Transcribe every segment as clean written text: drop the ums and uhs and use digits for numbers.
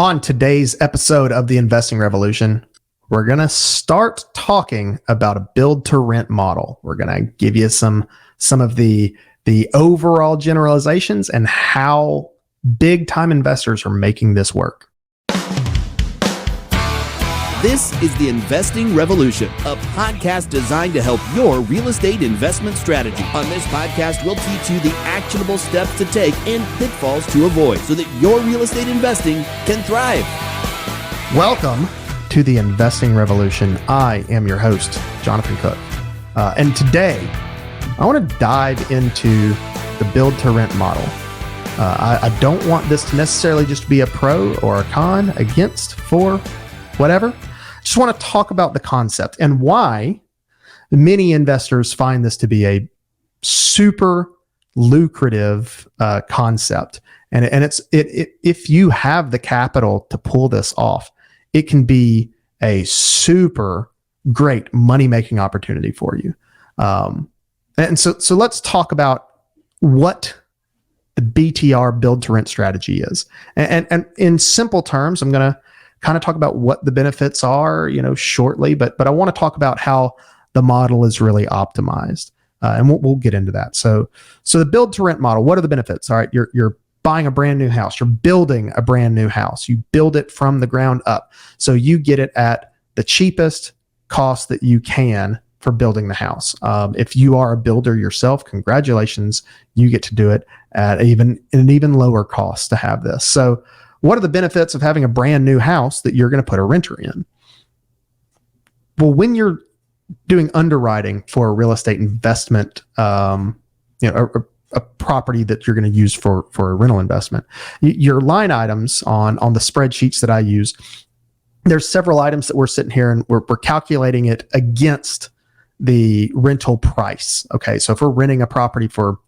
On today's episode of the Investing Revolution, we're going to start talking about a build to rent model. We're going to give you some of the overall generalizations and how big time investors are making this work. This is the Investing Revolution, a podcast designed to help your real estate investment strategy. On this podcast, we'll teach you the actionable steps to take and pitfalls to avoid so that your real estate investing can thrive. Welcome to the Investing Revolution. I am your host, Jonathan Cook. And today, I want to dive into the build to rent model. I don't want this to necessarily just be a pro or a con, against, for, whatever. Just want to talk about the concept and why many investors find this to be a super lucrative concept. And if you have the capital to pull this off, it can be a super great money-making opportunity for you. And so let's talk about what the BTR build to rent strategy is. And in simple terms, I'm going to kind of talk about what the benefits are, shortly, but I want to talk about how the model is really optimized. And we'll get into that. So the build to rent model, what are the benefits? All right. You're buying a brand new house. You're building a brand new house. You build it from the ground up. So you get it at the cheapest cost that you can for building the house. If you are a builder yourself, congratulations, you get to do it at an even lower cost to have this. So what are the benefits of having a brand new house that you're going to put a renter in? Well, when you're doing underwriting for a real estate investment, a property that you're going to use for a rental investment, your line items on the spreadsheets that I use, there's several items that we're sitting here and we're calculating it against the rental price. Okay, so if we're renting a property for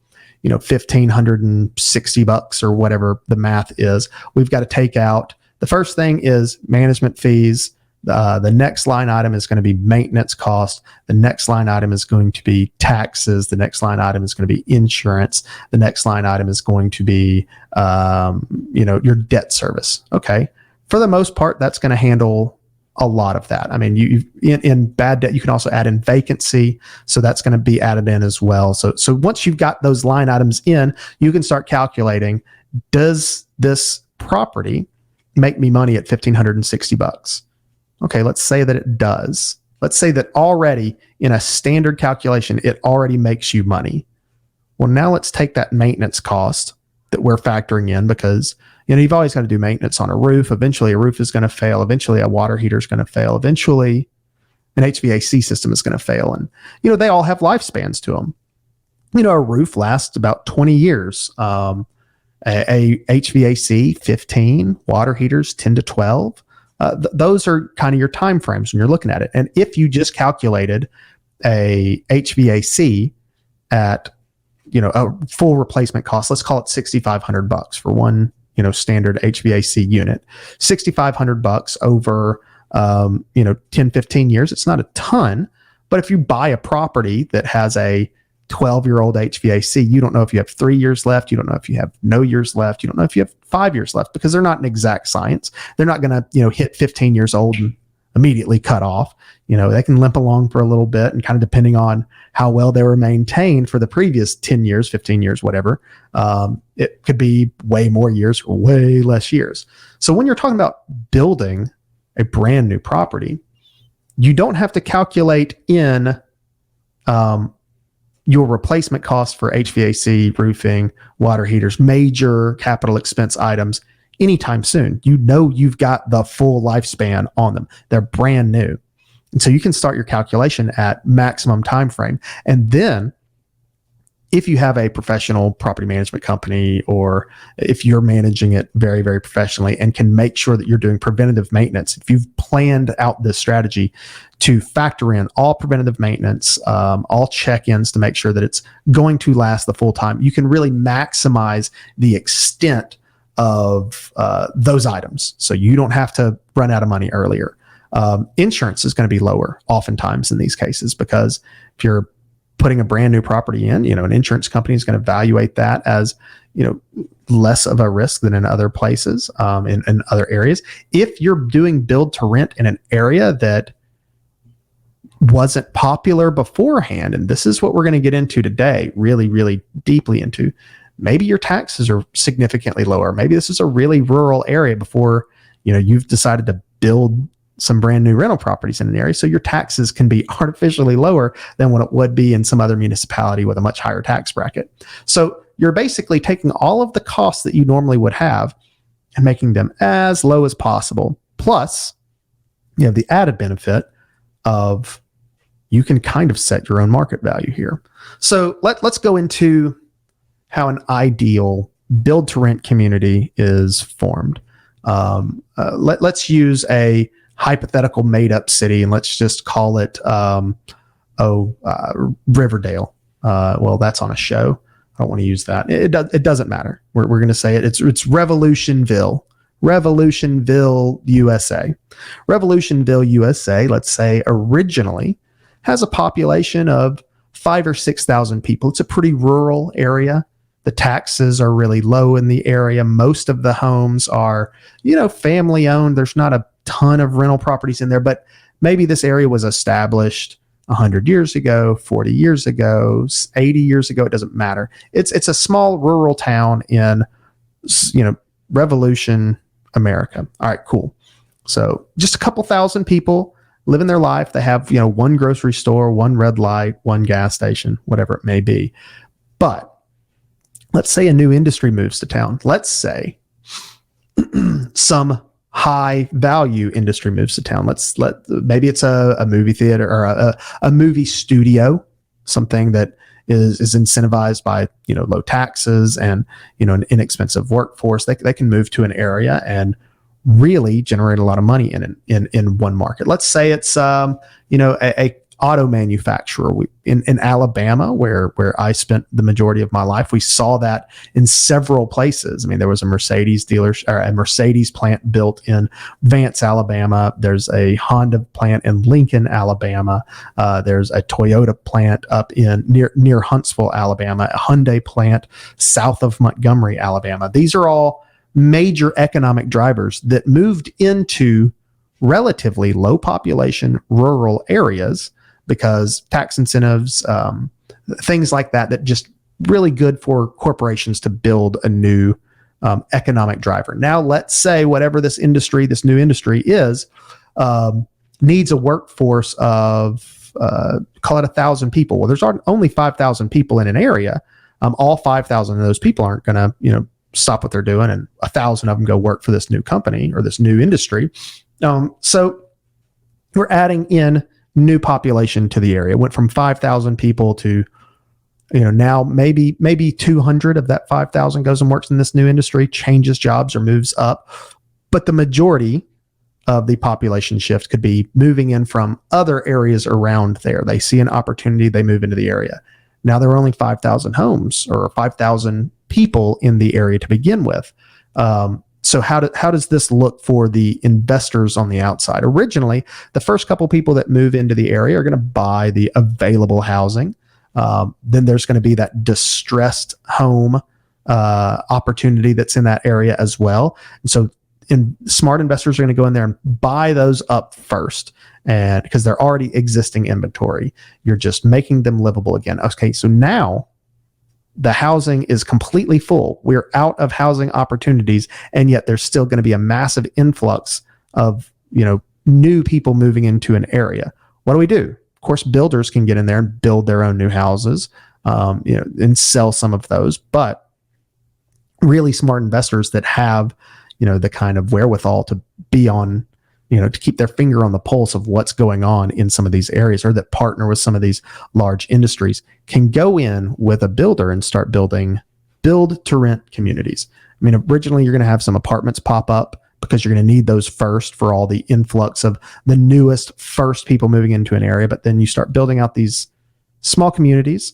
$1,560 or whatever the math is, we've got to take out, the first thing is management fees. The next line item is going to be maintenance cost. The next line item is going to be taxes. The next line item is going to be insurance. The next line item is going to be, your debt service. Okay. For the most part, that's going to handle a lot of that. I mean, in bad debt, you can also add in vacancy. So that's going to be added in as well. So once you've got those line items in, you can start calculating, does this property make me money at $1,560? Okay, let's say that it does. Let's say that already in a standard calculation, it already makes you money. Well, now let's take that maintenance cost that we're factoring in, because you've always got to do maintenance on a roof. Eventually a roof is going to fail. Eventually a water heater is going to fail. Eventually an HVAC system is going to fail. And, they all have lifespans to them. A roof lasts about 20 years. A HVAC, 15, water heaters, 10 to 12. Those are kind of your time frames when you're looking at it. And if you just calculated a HVAC at, a full replacement cost, let's call it $6,500 for one, standard HVAC unit, $6,500 over, 10, 15 years. It's not a ton, but if you buy a property that has a 12-year-old HVAC, you don't know if you have 3 years left. You don't know if you have no years left. You don't know if you have 5 years left, because they're not an exact science. They're not going to, hit 15 years old and immediately cut off. They can limp along for a little bit, and kind of depending on how well they were maintained for the previous 10 years, 15 years, whatever, it could be way more years or way less years. So when you're talking about building a brand new property, you don't have to calculate in your replacement cost for HVAC, roofing, water heaters, major capital expense items anytime soon. You've got the full lifespan on them. They're brand new. And so you can start your calculation at maximum time frame. And then if you have a professional property management company, or if you're managing it very, very professionally and can make sure that you're doing preventative maintenance, if you've planned out this strategy to factor in all preventative maintenance, all check-ins to make sure that it's going to last the full time, you can really maximize the extent of those items. So you don't have to run out of money earlier. Insurance is going to be lower oftentimes in these cases, because if you're putting a brand new property in, an insurance company is going to evaluate that as, less of a risk than in other places, in other areas. If you're doing build to rent in an area that wasn't popular beforehand, and this is what we're going to get into today, really, really deeply into, maybe your taxes are significantly lower. Maybe this is a really rural area before, you've decided to build some brand new rental properties in an area. So your taxes can be artificially lower than what it would be in some other municipality with a much higher tax bracket. So you're basically taking all of the costs that you normally would have and making them as low as possible. Plus, you have the added benefit of you can kind of set your own market value here. So let's go into how an ideal build to rent community is formed. Let's use a hypothetical made up city, and let's just call it Riverdale. Well, that's on a show. I don't want to use that. It doesn't matter. We're going to say it's Revolutionville, USA. Revolutionville, USA, let's say originally has a population of 5,000 or 6,000 people. It's a pretty rural area. The taxes are really low in the area. Most of the homes are, family owned. There's not a ton of rental properties in there, but maybe this area was established 100 years ago, 40 years ago, 80 years ago. It doesn't matter. It's a small rural town in, Revolution, America. All right, cool. So just a couple thousand people living their life. They have, one grocery store, one red light, one gas station, whatever it may be. But let's say a new industry moves to town. Let's say some high value industry moves to town. Maybe it's a movie theater or a movie studio, something that is incentivized by, low taxes and, an inexpensive workforce. They can move to an area and really generate a lot of money in one market. Let's say it's, a auto manufacturer. In Alabama, where I spent the majority of my life, we saw that in several places. I mean, there was a Mercedes plant built in Vance, Alabama. There's a Honda plant in Lincoln, Alabama. There's a Toyota plant up in near Huntsville, Alabama. A Hyundai plant south of Montgomery, Alabama. These are all major economic drivers that moved into relatively low population rural areas because tax incentives, things like that just really good for corporations to build a new economic driver. Now, let's say whatever this new industry is, needs a workforce of, call it 1,000 people. Well, there's only 5,000 people in an area. All 5,000 of those people aren't going to, stop what they're doing, and 1,000 of them go work for this new company or this new industry. So we're adding in new population to the area. Went from 5,000 people to, now maybe 200 of that 5,000 goes and works in this new industry, changes jobs or moves up. But the majority of the population shift could be moving in from other areas around there. They see an opportunity, they move into the area. Now there are only 5,000 homes or 5,000 people in the area to begin with. So how does this look for the investors on the outside? Originally, the first couple people that move into the area are going to buy the available housing. Then there's going to be that distressed home opportunity that's in that area as well. And so smart investors are going to go in there and buy those up first, and because they're already existing inventory. You're just making them livable again. Okay, so now the housing is completely full. We're out of housing opportunities, and yet there's still going to be a massive influx of, new people moving into an area. What do we do? Of course, builders can get in there and build their own new houses, and sell some of those. But really smart investors that have, the kind of wherewithal to be on, to keep their finger on the pulse of what's going on in some of these areas, or that partner with some of these large industries, can go in with a builder and start building build to rent communities. I mean, originally you're going to have some apartments pop up because you're going to need those first for all the influx of the newest first people moving into an area. But then you start building out these small communities.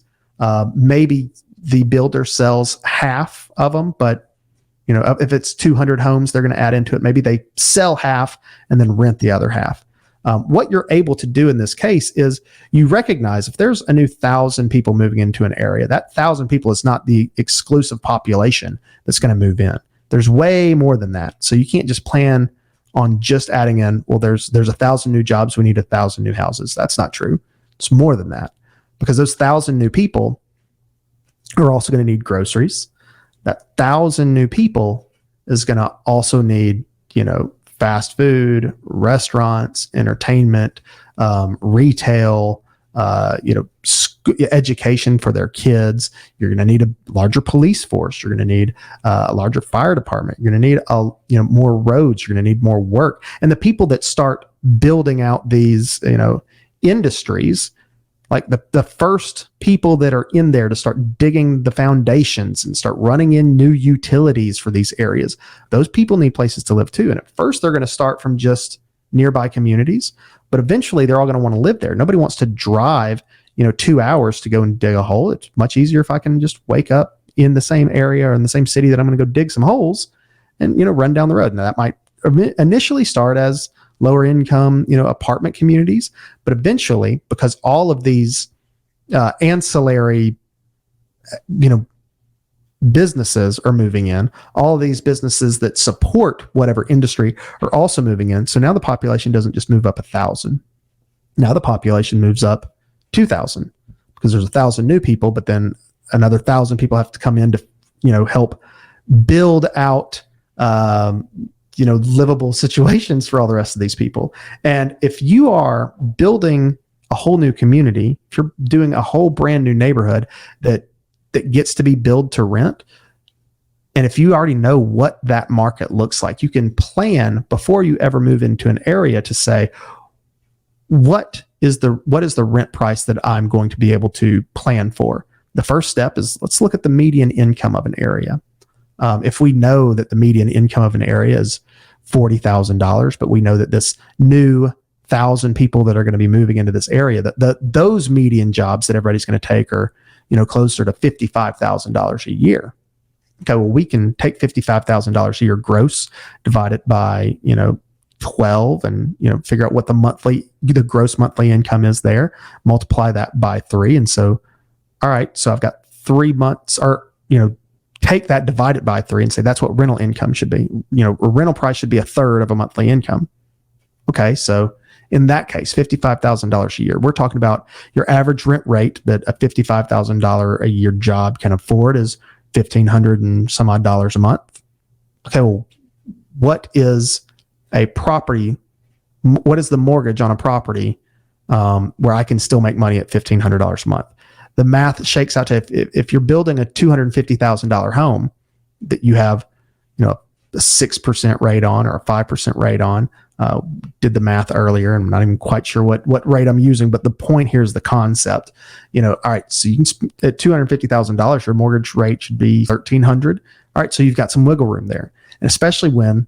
Maybe the builder sells half of them, but if it's 200 homes, they're going to add into it. Maybe they sell half and then rent the other half. What you're able to do in this case is you recognize if there's a new 1,000 people moving into an area, that 1,000 people is not the exclusive population that's going to move in. There's way more than that. So you can't just plan on just adding in, well, there's 1,000 new jobs, we need 1,000 new houses. That's not true. It's more than that, because those 1,000 new people are also going to need groceries. That 1,000 new people is going to also need, fast food, restaurants, entertainment, retail, education for their kids. You're going to need a larger police force. You're going to need a larger fire department. You're going to need more roads. You're going to need more work. And the people that start building out these, industries, like the first people that are in there to start digging the foundations and start running in new utilities for these areas, those people need places to live too. And at first they're going to start from just nearby communities, but eventually they're all going to want to live there. Nobody wants to drive, 2 hours to go and dig a hole. It's much easier if I can just wake up in the same area or in the same city that I'm going to go dig some holes and, run down the road. Now that might initially start as lower income, apartment communities, but eventually, because all of these ancillary, businesses are moving in, all of these businesses that support whatever industry are also moving in. So now the population doesn't just move up 1,000. Now the population moves up 2,000, because there's 1,000 new people, but then another 1,000 people have to come in to, help build out, livable situations for all the rest of these people. And if you are building a whole new community, if you're doing a whole brand new neighborhood that gets to be built to rent, and if you already know what that market looks like, you can plan before you ever move into an area to say, what is the rent price that I'm going to be able to plan for? The first step is, let's look at the median income of an area. If we know that the median income of an area is $40,000, but we know that this new 1,000 people that are going to be moving into this area, that those median jobs that everybody's going to take are, closer to $55,000 a year. Okay, well, we can take $55,000 a year gross, divide it by, 12, and, figure out what the gross monthly income is there, multiply that by 3. And so, all right, so I've got 3 months, or, take that, divide it by 3, and say that's what rental income should be. A rental price should be a third of a monthly income. Okay, so in that case, $55,000 a year. We're talking about your average rent rate that a $55,000 a year job can afford is $1,500 and some odd dollars a month. Okay, well, what is a property? What is the mortgage on a property where I can still make money at $1,500 a month? The math shakes out to, if you're building a $250,000 home that you have, a 6% rate on or a 5% rate on. Did the math earlier, and I'm not even quite sure what rate I'm using, but the point here is the concept. All right, so you can at $250,000, your mortgage rate should be $1,300. All right, so you've got some wiggle room there, and especially when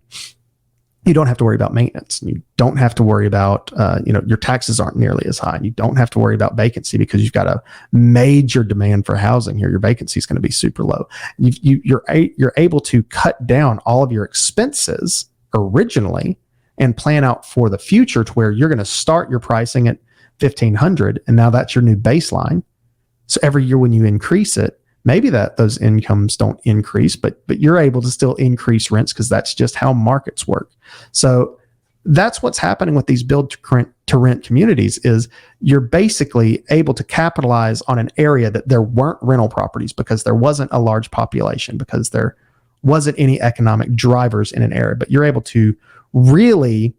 you don't have to worry about maintenance, and you don't have to worry about, your taxes aren't nearly as high. And you don't have to worry about vacancy because you've got a major demand for housing here. Your vacancy is going to be super low. You're able to cut down all of your expenses originally and plan out for the future to where you're going to start your pricing at $1,500, and now that's your new baseline. So every year when you increase it, maybe those incomes don't increase, but you're able to still increase rents because that's just how markets work. So that's what's happening with these build to rent communities, is you're basically able to capitalize on an area that there weren't rental properties because there wasn't a large population, because there wasn't any economic drivers in an area, but you're able to really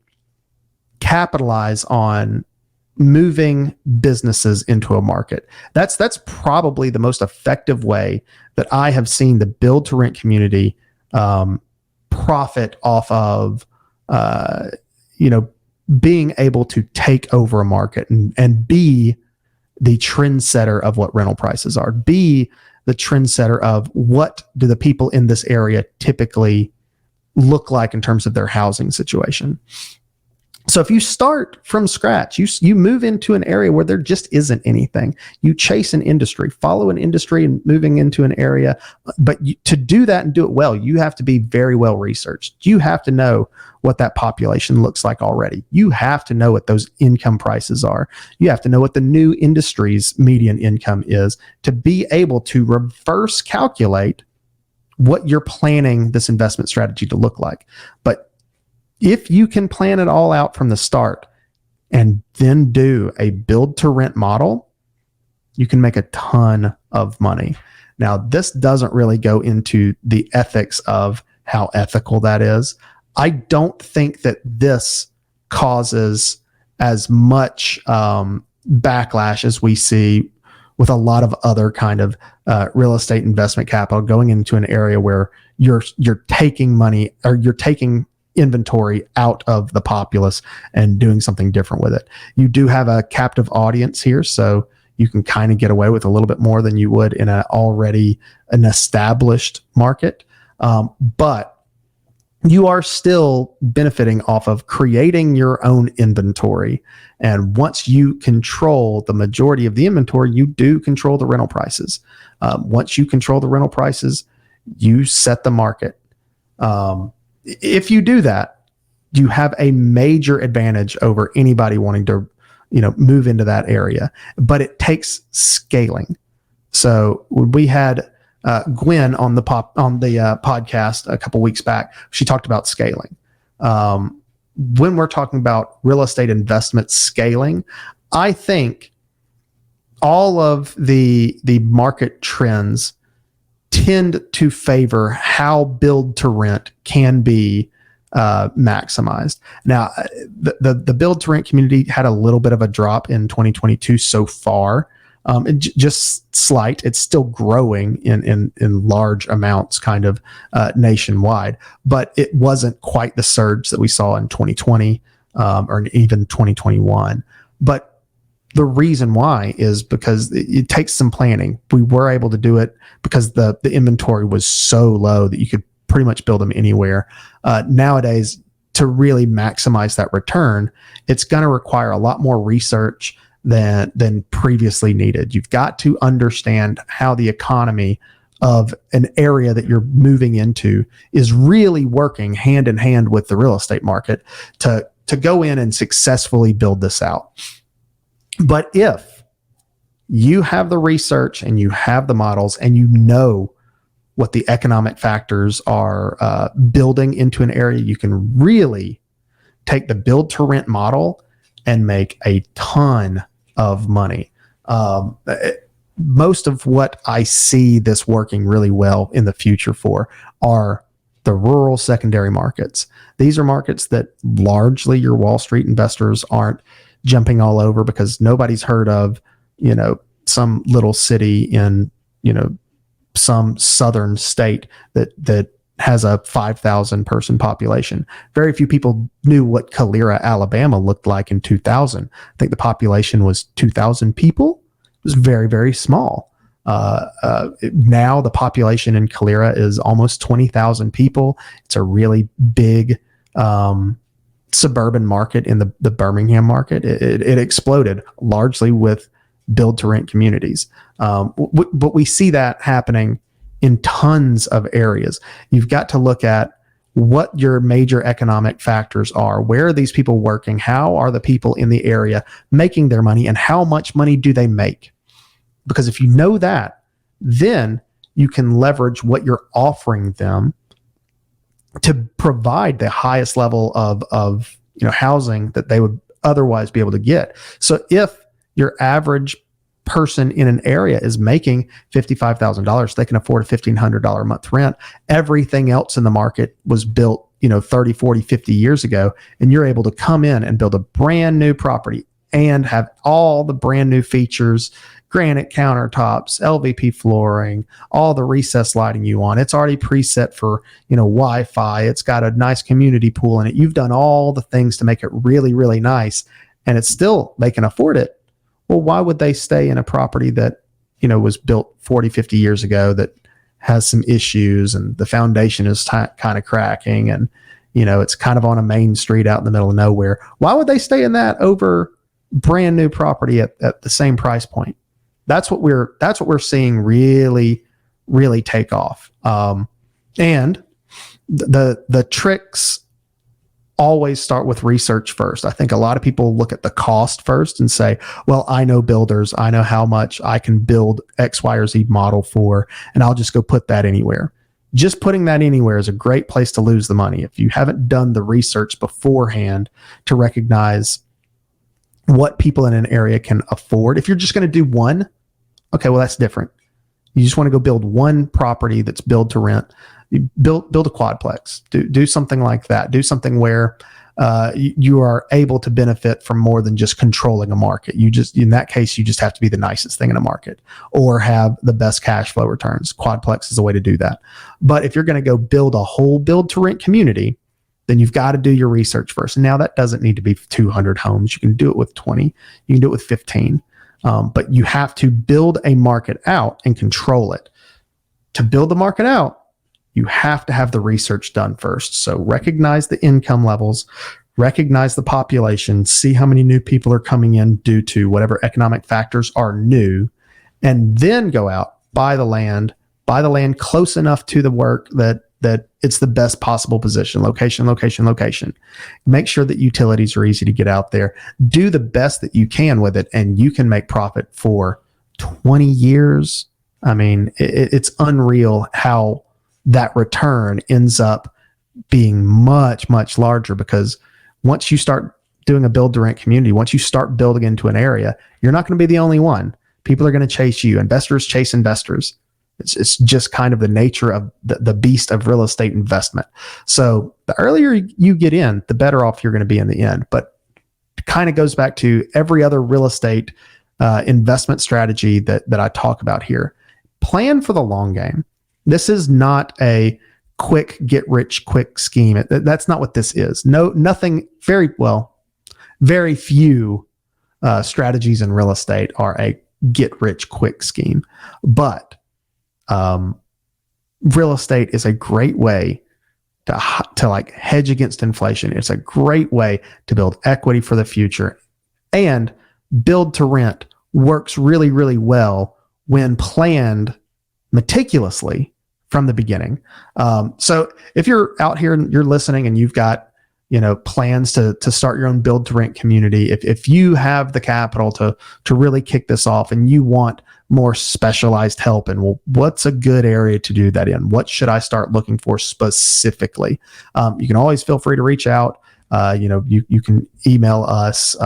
capitalize on moving businesses into a market. That's probably the most effective way that I have seen the build to rent community profit off of being able to take over a market and be the trendsetter of what rental prices are, be the trendsetter of what do the people in this area typically look like in terms of their housing situation. So if you start from scratch, you move into an area where there just isn't anything. You chase an industry, follow an industry and moving into an area. But to do that and do it well, you have to be very well researched. You have to know what that population looks like already. You have to know what those income prices are. You have to know what the new industry's median income is to be able to reverse calculate what you're planning this investment strategy to look like. But if you can plan it all out from the start and then do a build to rent model, you can make a ton of money. Now, this doesn't really go into the ethics of how ethical that is. I don't think that this causes as much backlash as we see with a lot of other kind of real estate investment capital going into an area where you're taking money or you're taking inventory out of the populace and doing something different with it. You do have a captive audience here, so you can kind of get away with a little bit more than you would in an established market. But you are still benefiting off of creating your own inventory. And once you control the majority of the inventory, you do control the rental prices. Once you control the rental prices, you set the market. If you do that, you have a major advantage over anybody wanting to, move into that area. But it takes scaling. So we had Gwen on the podcast a couple weeks back. She talked about scaling. When we're talking about real estate investment scaling, I think all of the market trends tend to favor how build to rent can be maximized. Now, the build to rent community had a little bit of a drop in 2022 so far. Just slight. It's still growing in large amounts, kind of nationwide, but it wasn't quite the surge that we saw in 2020 or even 2021. But the reason why is because it takes some planning. We were able to do it because the inventory was so low that you could pretty much build them anywhere. Nowadays, to really maximize that return, it's going to require a lot more research than previously needed. You've got to understand how the economy of an area that you're moving into is really working hand in hand with the real estate market to go in and successfully build this out. But if you have the research and you have the models and you know what the economic factors are building into an area, you can really take the build to rent model and make a ton of money. Most of what I see this working really well in the future for are the rural secondary markets. These are markets that largely your Wall Street investors aren't jumping all over because nobody's heard of, some little city in, some southern state that has a 5,000 person population. Very few people knew what Calera, Alabama looked like in 2000. I think the population was 2,000 people. It was very, very small. Now the population in Calera is almost 20,000 people. It's a really big suburban market in the Birmingham market. It exploded largely with build to rent communities. But we see that happening in tons of areas. You've got to look at what your major economic factors are. Where are these people working? How are the people in the area making their money? And how much money do they make? Because if you know that, then you can leverage what you're offering them to provide the highest level of housing that they would otherwise be able to get. So if your average person in an area is making $55,000, they can afford a $1,500 a month rent. Everything else in the market was built 30, 40, 50 years ago, and you're able to come in and build a brand new property and have all the brand new features, granite countertops, LVP flooring, all the recessed lighting you want. It's already preset for, Wi-Fi. It's got a nice community pool in it. You've done all the things to make it really, really nice, and it's still, they can afford it. Well, why would they stay in a property that, was built 40, 50 years ago that has some issues and the foundation is kind of cracking and, It's kind of on a main street out in the middle of nowhere. Why would they stay in that over brand new property at the same price point? That's what we're seeing really, really take off. And the tricks always start with research first. I think a lot of people look at the cost first and say, well, I know builders. I know how much I can build X, Y, or Z model for, and I'll just go put that anywhere. Just putting that anywhere is a great place to lose the money. If you haven't done the research beforehand to recognize what people in an area can afford. If you're just going to do one, okay, well, that's different. You just want to go build one property that's build to rent. You build a quadplex. Do something like that. Do something where you are able to benefit from more than just controlling a market. In that case, you just have to be the nicest thing in a market or have the best cash flow returns. Quadplex is a way to do that. But if you're going to go build a whole build to rent community, then you've got to do your research first. And now that doesn't need to be 200 homes. You can do it with 20. You can do it with 15. But you have to build a market out and control it. To build the market out, you have to have the research done first. So recognize the income levels, recognize the population, see how many new people are coming in due to whatever economic factors are new, and then go out, buy the land close enough to the work that it's the best possible position, location. Make sure that utilities are easy to get out there. Do the best that you can with it, and you can make profit for 20 years. I mean, it's unreal how that return ends up being much, much larger, because once you start doing a build to rent community, once you start building into an area, you're not going to be the only one. People are going to chase you. Investors chase investors. It's just kind of the nature of the beast of real estate investment. So the earlier you get in, the better off you're going to be in the end. But it kind of goes back to every other real estate investment strategy that I talk about here. Plan for the long game. This is not a quick get rich quick scheme. That's not what this is. Nothing. Very few strategies in real estate are a get rich quick scheme. But real estate is a great way to like hedge against inflation. It's a great way to build equity for the future, and build to rent works really, really well when planned meticulously from the beginning. So if you're out here and you're listening and you've got, plans to start your own build to rent community, if you have the capital to really kick this off and you want more specialized help, and well, what's a good area to do that in? What should I start looking for specifically? You can always feel free to reach out. You can email us.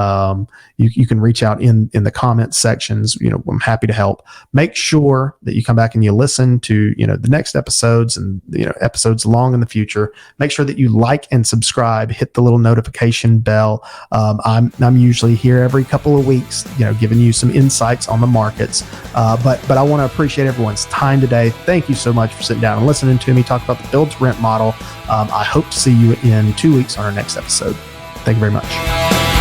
You can reach out in the comments sections. I'm happy to help. Make sure that you come back and you listen to, the next episodes and, episodes long in the future. Make sure that you like and subscribe, hit the little notification bell. I'm usually here every couple of weeks, giving you some insights on the markets. But I want to appreciate everyone's time today. Thank you so much for sitting down and listening to me talk about the build to rent model. I hope to see you in 2 weeks on our next episode. Thank you very much.